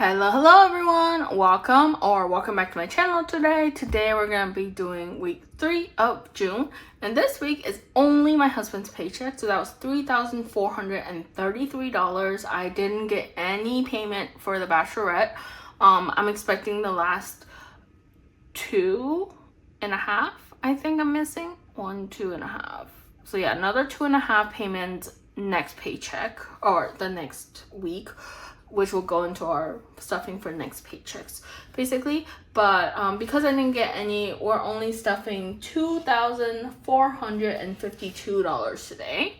Hello everyone, welcome back to my channel today. Today we're gonna be doing week 3 of June, and this week is only my husband's paycheck, so that was $3,433. I didn't get any payment for the bachelorette. I'm expecting the last 2.5. I think I'm missing 2.5. So yeah, another 2.5 payments next paycheck or the next week, which will go into our stuffing for next paychecks basically. But because I didn't get any, we're only stuffing $2,452 today.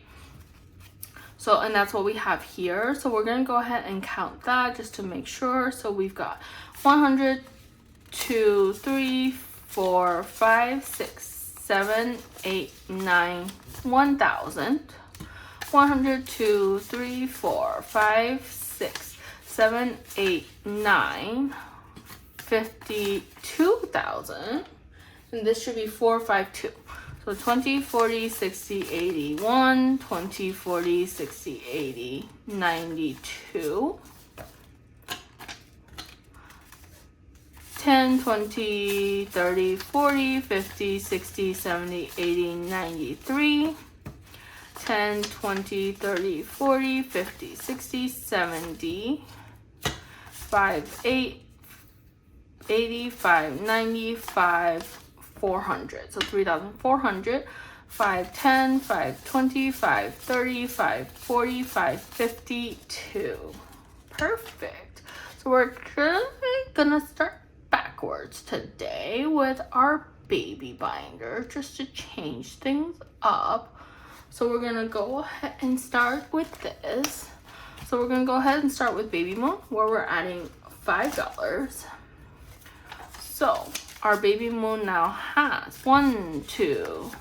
So, and that's what we have here. So we're gonna go ahead and count that just to make sure. So we've got 100, 2, 3, 4, 5, 6, 7, 8, 9, 1,000. 100, 2, 3, 4, 5, 6, 7, 8, 9, 52,000, and this should be 452. So 20, 40, 60, 80, 1, 20, 40, 60, 80, 92, 10, 20, 30, 40, 50, 60, 70, 80, 93, 10, 20, 30, 40, 50, 60, 70, 5, 8, 85, 95, 400. So 3,400, 5, 10, 5, 20, 5, 30, 5, 40, 5, 52. Perfect. So we're gonna start backwards today with our baby binder just to change things up. So we're gonna go ahead and start with this. So we're gonna go ahead and start with Baby Moon, where we're adding $5. So our Baby Moon now has 1, 2,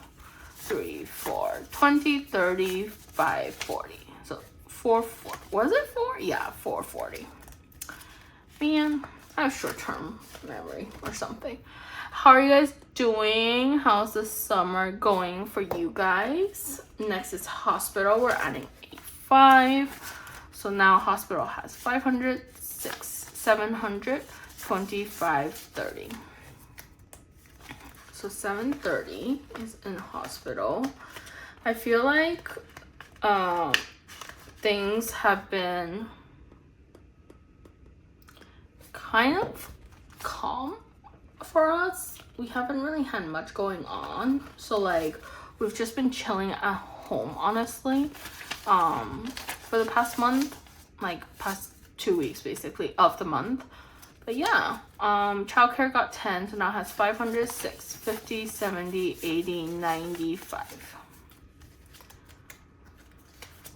3, 4, 20, 30, 5, 40. So 440. Was it 4? Yeah, 440. Man, I have short-term memory or something. How are you guys doing? How's the summer going for you guys? Next is hospital. We're adding 5. So now hospital has 500, 6, 700, 25, 30. So 730 is in hospital. I feel like things have been kind of calm for us. We haven't really had much going on, so like we've just been chilling at home, honestly, for the past month, like past 2 weeks basically of the month. But yeah, childcare got 10, so now it has 500, 6, 50, 70, 80, 95.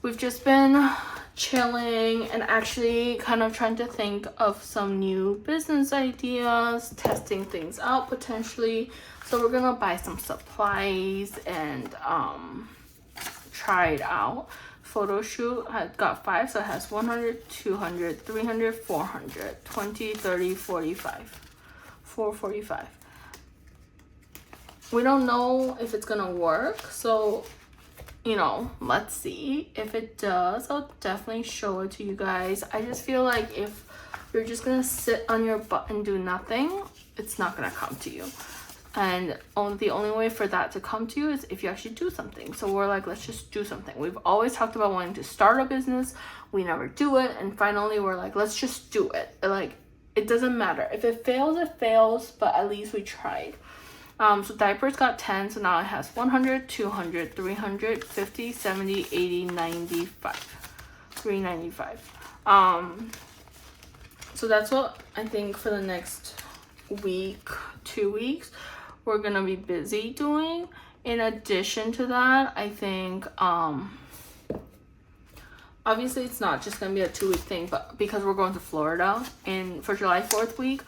We've just been chilling and actually kind of trying to think of some new business ideas, testing things out potentially. So we're gonna buy some supplies and try it out. Photo shoot has got 5, so it has 100, 200, 300, 400, 20, 30, 45, 445. We don't know if it's gonna work, so you know, let's see. If it does, I'll definitely show it to you guys. I just feel like if you're just gonna sit on your butt and do nothing, it's not gonna come to you. And the only way for that to come to you is if you actually do something. So we're like, let's just do something. We've always talked about wanting to start a business. We never do it. And finally, we're like, let's just do it. Like, it doesn't matter. If it fails, it fails. But at least we tried. So diapers got 10. So now it has 100, 200, 300, 50, 70, 80, 95. 395. So that's what I think for the next week, 2 weeks, we're gonna be busy doing. In addition to that, I think obviously it's not just gonna be a 2-week thing, but because we're going to Florida for July 4th week,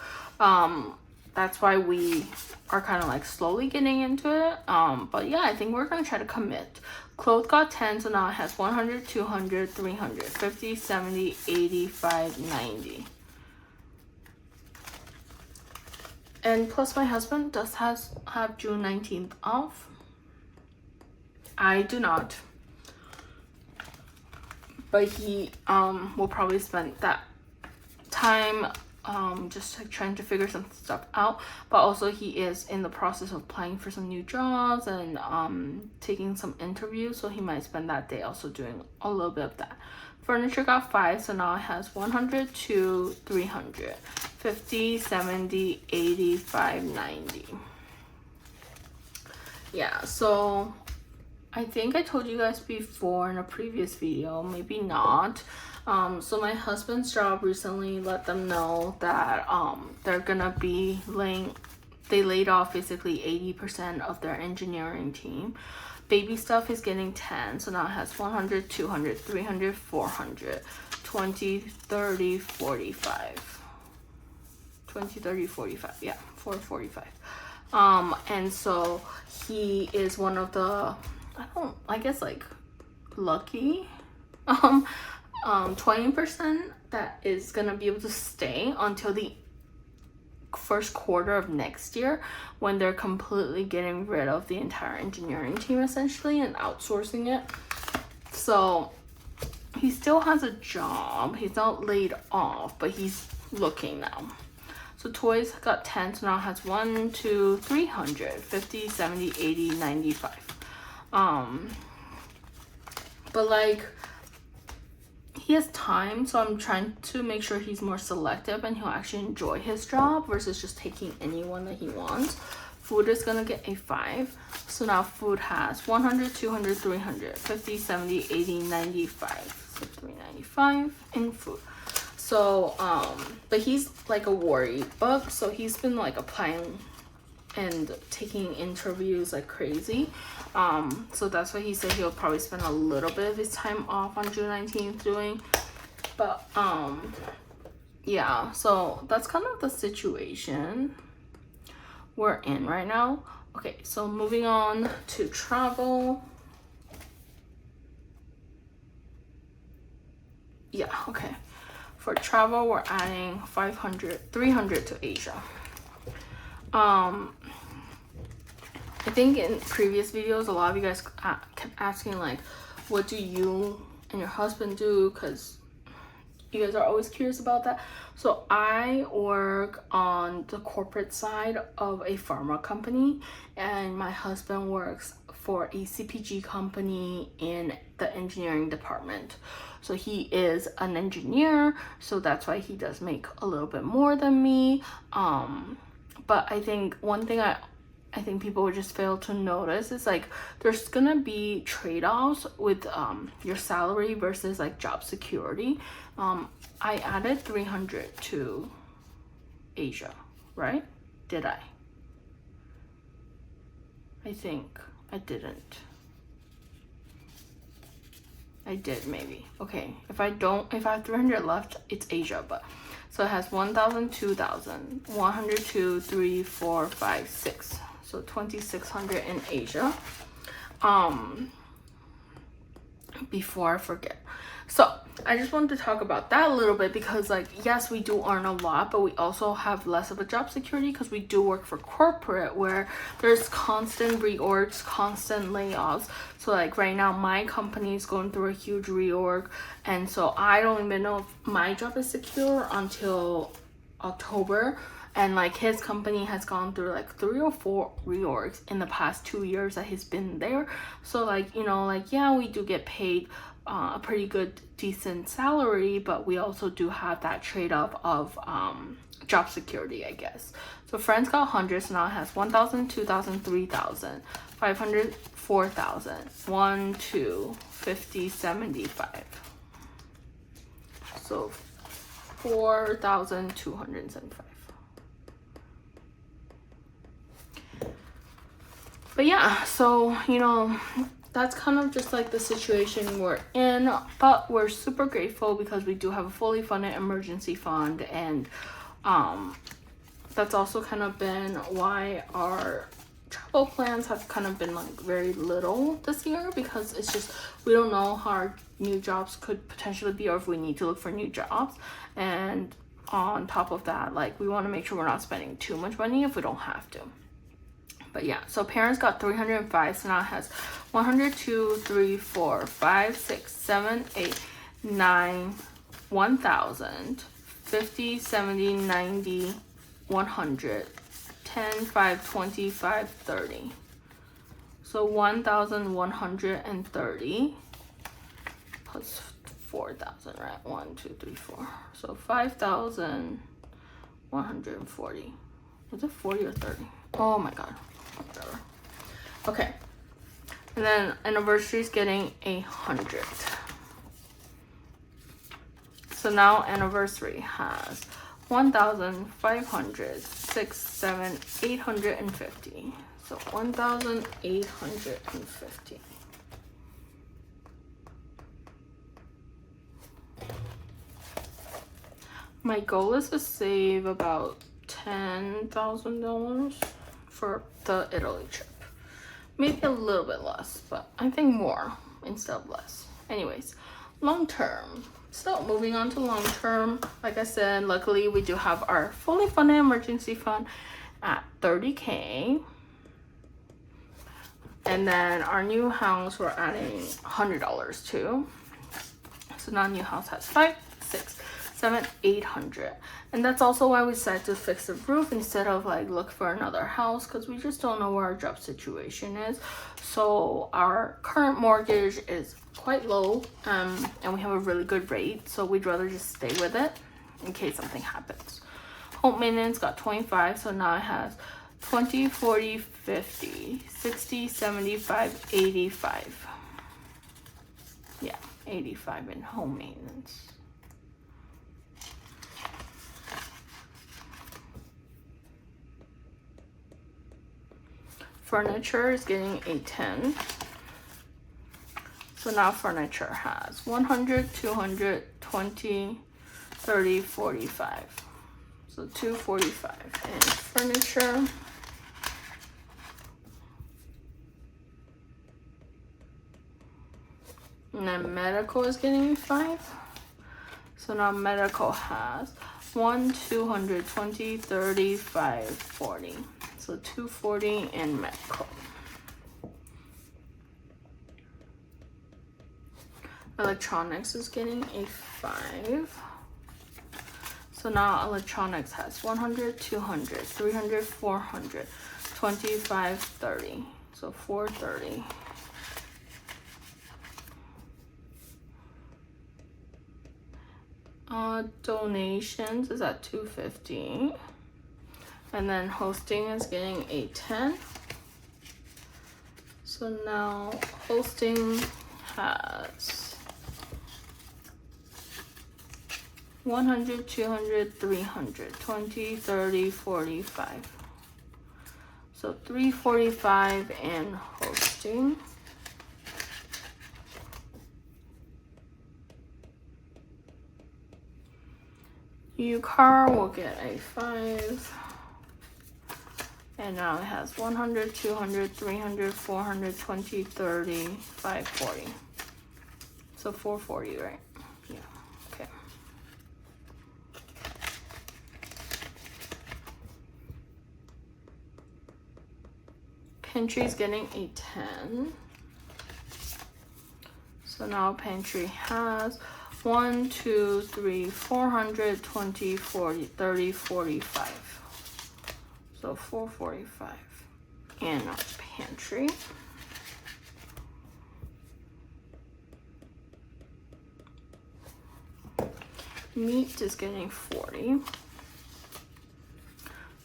that's why we are kind of like slowly getting into it. But yeah, I think we're gonna try to commit. Clothes got 10, so now it has 100, 200, 300, 50, 70, 85, 90. And plus my husband does have June 19th off. I do not. But he will probably spend that time just like trying to figure some stuff out, but also he is in the process of applying for some new jobs and taking some interviews, so he might spend that day also doing a little bit of that. Furniture got 5, so now it has 100, 2, 300, 50, 70, 85, 90. Yeah, so I think I told you guys before in a previous video, maybe not. So my husband's job recently let them know that they're gonna be they laid off basically 80% of their engineering team. Baby stuff is getting 10, so now it has 100, 200, 300, 400, 20, 30, 45. 20, 30, 45, yeah, 445. And so he is one of the, I guess like lucky 20% that is gonna be able to stay until the first quarter of next year, when they're completely getting rid of the entire engineering team essentially and outsourcing it. So he still has a job, he's not laid off, but he's looking now. So toys got 10, so now it has 1, 2, 300, 50, 70, 80, 95. But like, he has time, so I'm trying to make sure he's more selective and he'll actually enjoy his job versus just taking anyone that he wants. Food is gonna get a 5, so now food has 100, 200, 300, 50, 70, 80, 95. So 395 in food. So but he's like a worry bug, so he's been like applying and taking interviews like crazy. So that's why he said he'll probably spend a little bit of his time off on June 19th doing. But yeah, so that's kind of the situation we're in right now. Okay, so moving on to travel. Yeah, okay. For travel, we're adding 300 to Asia. I think in previous videos, a lot of you guys kept asking like, what do you and your husband do? Because you guys are always curious about that. So I work on the corporate side of a pharma company, and my husband works for a CPG company in the engineering department. So he is an engineer, so that's why he does make a little bit more than me. But I think one thing I think people would just fail to notice is like there's gonna be trade-offs with your salary versus like job security. I added 300 to Asia, right? Did I? I think I didn't. I did maybe. Okay, if I have 300 left, it's Asia. But so it has 1,000, 2,000, 102, 3, 4, 5, 6. So 2,600 in Asia. Before I forget, so I just wanted to talk about that a little bit, because like, yes, we do earn a lot, but we also have less of a job security because we do work for corporate where there's constant reorgs, constant layoffs. So like right now my company is going through a huge reorg, and so I don't even know if my job is secure until October. And like his company has gone through like 3 or 4 reorgs in the past 2 years that he's been there. So like, you know, like, yeah, we do get paid a pretty good, decent salary, but we also do have that trade-off of job security, I guess. So friends got 100, so now it has 1,000, 2,000, 3,000, 500, 4,000, 1, 2, 50, 75. So 4,275. But yeah, so, you know, that's kind of just like the situation we're in, but we're super grateful because we do have a fully funded emergency fund, and that's also kind of been why our travel plans have kind of been like very little this year, because it's just, we don't know how our new jobs could potentially be, or if we need to look for new jobs. And on top of that, like, we want to make sure we're not spending too much money if we don't have to. But yeah, so parents got 305, so now it has 100, 2, 3, 4, 5, 6, 7, 8, 9, 1,000, 50, 70, 90, 100, 10, 5, 20, 5, 30. So 1,130 plus 4,000, right? 1, 2, 3, 4. So 5,140. Is it 40 or 30? Oh my god. Whatever. Okay. And then anniversary is getting 100. So now anniversary has 1,500, 6, 7, 850. So 1,850. My goal is to save about $10,000 for the Italy trip. Maybe a little bit less, but I think more instead of less. Anyways, long term. So moving on to long term, like I said, luckily we do have our fully funded emergency fund at $30K. And then our new house, we're adding $100 to. So now new house has 5, 6, 7, 800. And that's also why we decided to fix the roof instead of like look for another house, because we just don't know where our job situation is. So our current mortgage is quite low, and we have a really good rate, so we'd rather just stay with it in case something happens. Home maintenance got 25, so now it has 20, 40, 50, 60, 75, 85. Yeah, 85 in home maintenance. Furniture is getting a 10. So now furniture has 100, 200, 20, 30, 45. So 245 in furniture. And then medical is getting 5. So now medical has 1, 200, 20, 30, 5, 40. So 240 in medical. Electronics is getting a 5. So now electronics has 100, 200, 300, 400, 25, 30. So 430. Donations is at 250. And then hosting is getting a 10. So now hosting has 100, 200, 300, 20, 30, 45. So 345 in hosting. New car will get a 5. And now it has 100, 200, 300, 400, 20, 30, 540. So 440, right? Yeah, okay. Pantry is getting a 10. So now pantry has 1, 2, 3, 400, 20, 40, 30, 45. So 445 in pantry. Meat is getting 40,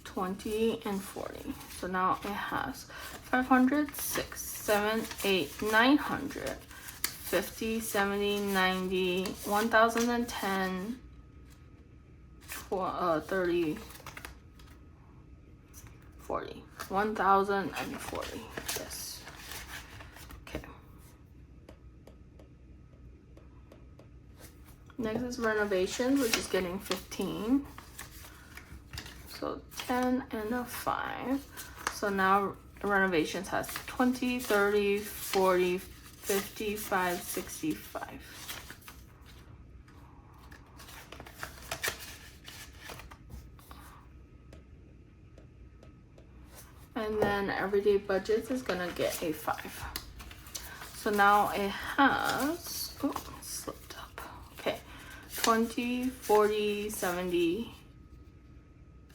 20, and 40. So now it has 500, 6, 7, 8, 900, 50, 70, 90, 1,010, 30, 40. 1,040. Yes. Okay. Next is renovations, which is getting 15. So 10 and a 5. So now renovations has 20, 30, 40, 55, 65. And then everyday budgets is gonna get a 5. So now it has, oh, slipped up. Okay, 20, 40, 70,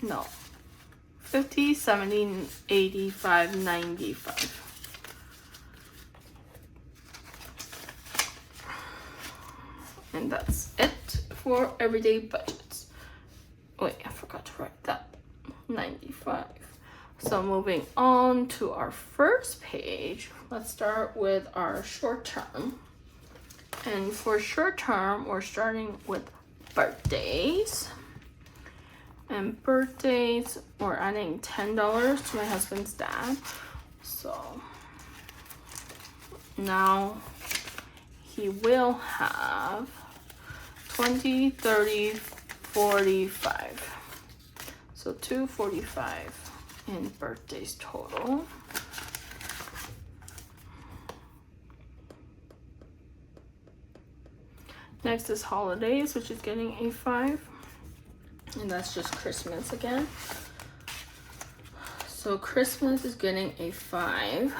no, 50, 70, 85, 95. And that's it for everyday budgets. Wait, I forgot to write that. 95. So moving on to our first page, let's start with our short term. And for short term, we're starting with birthdays. And birthdays, we're adding $10 to my husband's dad. So now he will have 20, 30, 45. So $245 in birthdays total. Next is holidays, which is getting a 5. And that's just Christmas again. So Christmas is getting a 5.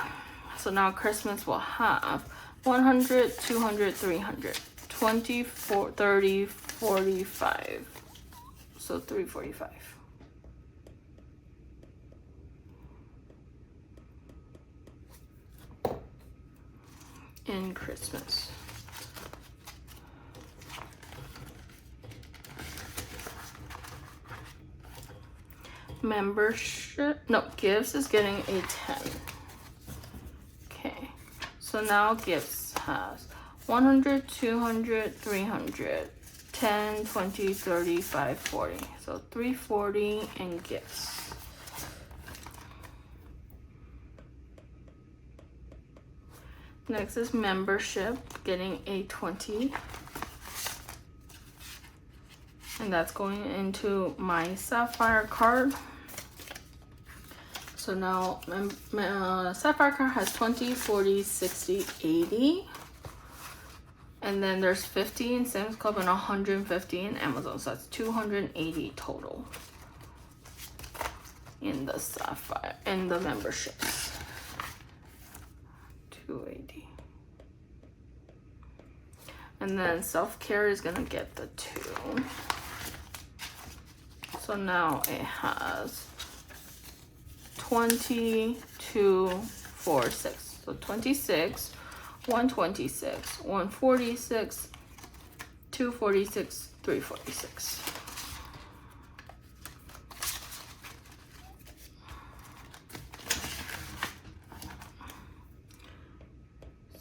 So now Christmas will have 100, 200, 300, 20, 30, 45. So 345. In Christmas. Membership, no, gifts is getting a 10. Okay, so now gifts has 100, 200, 300, 10, 20, 35, 40. So 340 in gifts. Next is membership, getting a 20. And that's going into my Sapphire card. So now Sapphire card has 20, 40, 60, 80. And then there's 50 in Sam's Club and 150 in Amazon. So that's 280 total in the Sapphire, in the memberships. 280. And then self-care is gonna get the 2. So now it has 22, 4, 6. So 26, 126, 146, 246, 346.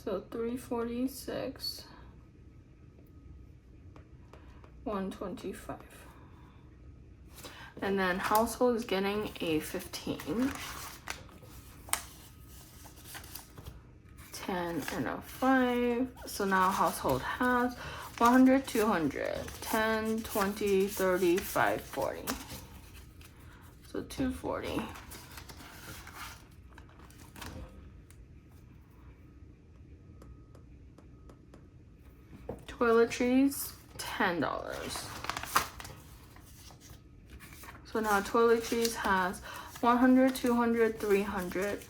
So 346, 125. And then household is getting a 15. 10 and a 5. So now household has 100, 200, 10, 20, 30, 5, 40. So 240. Toiletries, $10. So now toiletries has 100, 200, 300,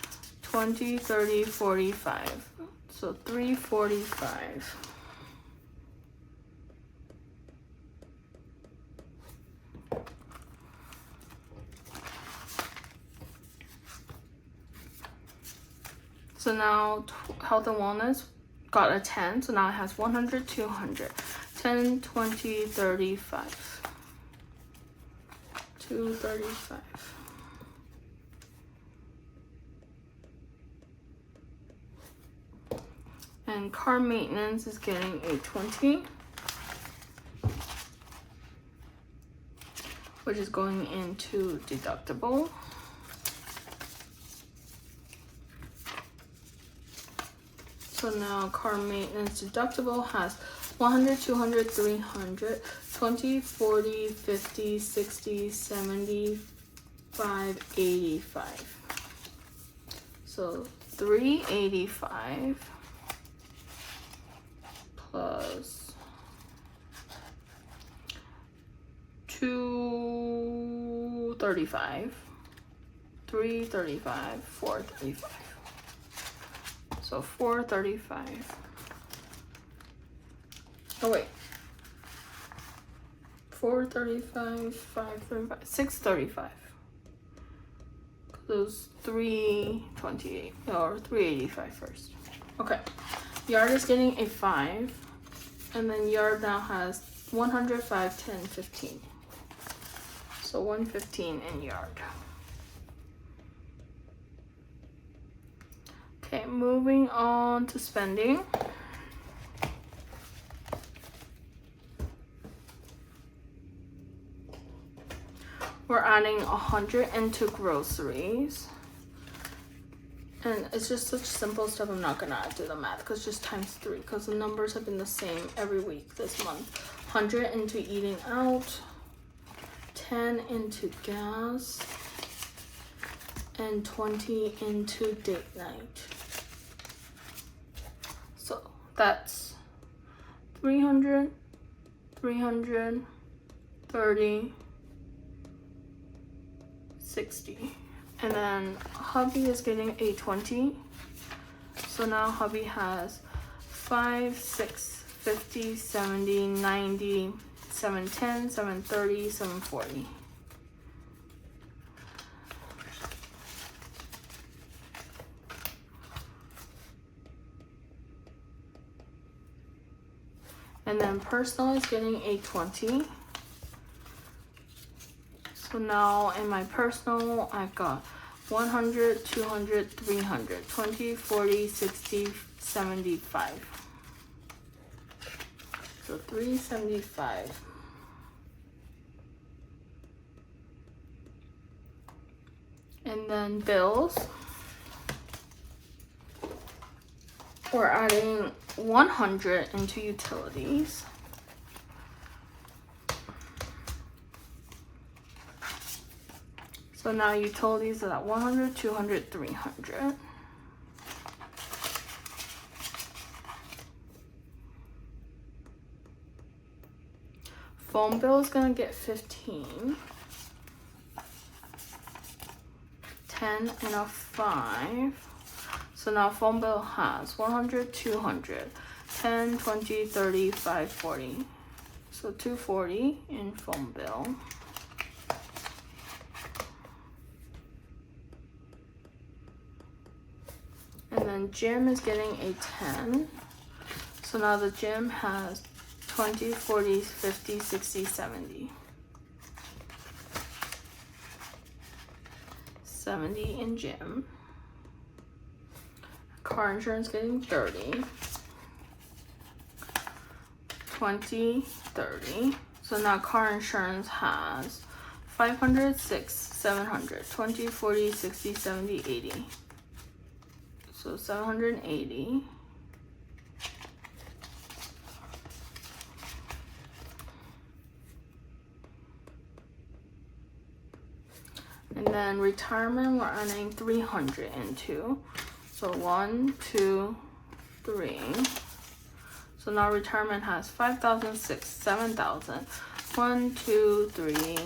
20, 30, 45. So 345. So now health and wellness got a 10. So now it has 100, 200, 10, 20, 35. 235. And car maintenance is getting a 20, which is going into deductible. So now car maintenance deductible has 100, 200, 300, 20, 40, 50, 60, 75, 85. So 385 plus 235, 335, 435. So 435. Oh wait. 435, 535, 635. Those 328 or 385 first. Okay, yard is getting a 5, and then yard now has 100, 5, 10, 15. So 115 in yard. Okay, moving on to spending. We're adding 100 into groceries. And it's just such simple stuff. I'm not gonna do the math because just times 3 because the numbers have been the same every week this month. 100 into eating out, 10 into gas, and 20 into date night. So that's 300, 300, 30, 60. And then hubby is getting a 20. So now hubby has 5, 6, 50, 70, 90, 710, 730, 740. And then personal is getting a 20. So now in my personal, I've got 100, 200, 300, 20, 40, 60, 75. So 375. And then bills. We're adding 100 into utilities. So now utilities are at 100, 200, 300. Phone bill is gonna get 15. 10 and a 5. So now phone bill has 100, 200, 10, 20, 30, 5, 40. So 240 in phone bill. And then gym is getting a 10. So now the gym has 20, 40, 50, 60, 70. 70 in gym. Car insurance getting 30. 20, 30. So now car insurance has 500, 6, 700, 20, 40, 60, 70, 80. So 780. And then retirement, we're adding 300 into. So 1, 2, 3. So now retirement has 5,000, 6, 7,000. 1, 2, 3,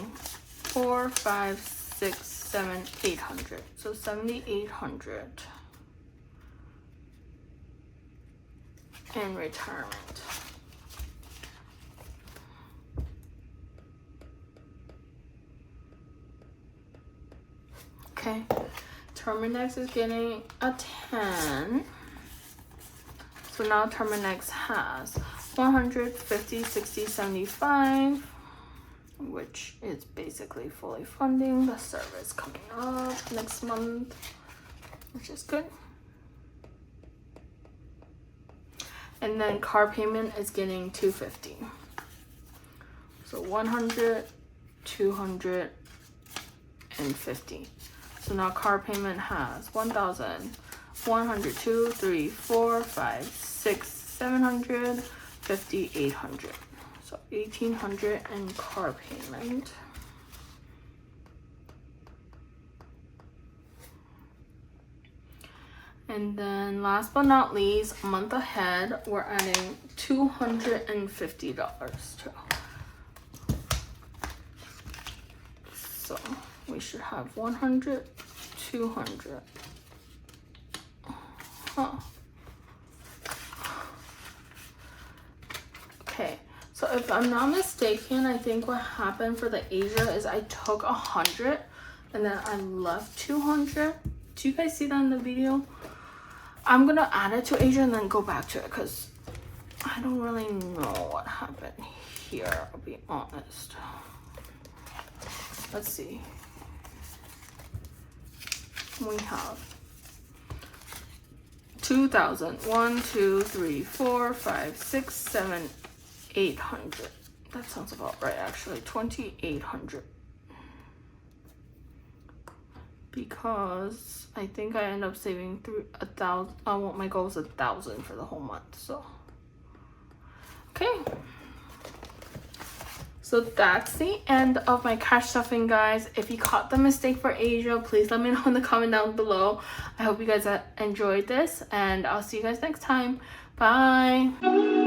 4, 5, 6, 7, 800. So 7,800 in retirement. Okay, Terminex is getting a 10. So now Terminex has 150, 60, 75, which is basically fully funding the service coming up next month, which is good. And then car payment is getting 250. So 100, 200, and 50. So now car payment has 1,000, 100, 2, 3, 4, 5, 6, 700, 50, 800. So 1,800 in car payment. And then last but not least, a month ahead, we're adding $250 to. So we should have 100, 200. Huh. Okay, so So if I'm not mistaken, I think what happened for the Asia is I took 100 and then I left 200. Do you guys see that in the video? I'm gonna add it to Asia and then go back to it because I don't really know what happened here, I'll be honest. Let's see. We have 2,000. 1, 2, 3, 4, 5, 6, 7, 800. That sounds about right, actually. 2,800. Because I think I end up saving 1,000. Well, my goal is 1,000 for the whole month. So, okay. So that's the end of my cash stuffing, guys. If you caught the mistake for Asia, please let me know in the comment down below. I hope you guys enjoyed this, and I'll see you guys next time. Bye.